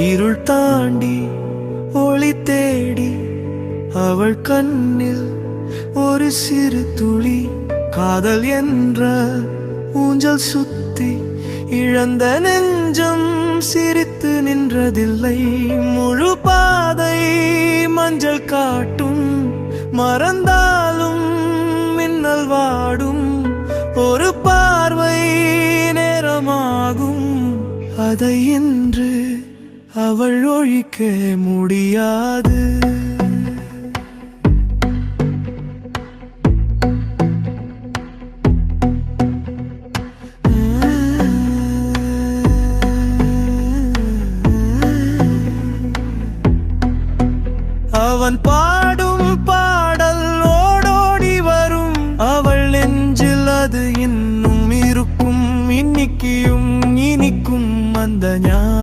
இருள் தாண்டி ஒளி தேடி அவள் கண்ணில் ஒரு சிறு துளி. காதல் என்ற ஊஞ்சல் சுத்தி இழந்த நெஞ்சம் சிரித்து நின்றதில்லை. முழு பாதை மஞ்சள் காட்டும், மறந்தாலும் மின்னல் வாடும். ஒரு பார்வை நேரமாகும், அதை இன்று அவள் ஒழிக்க முடியாது. அவன்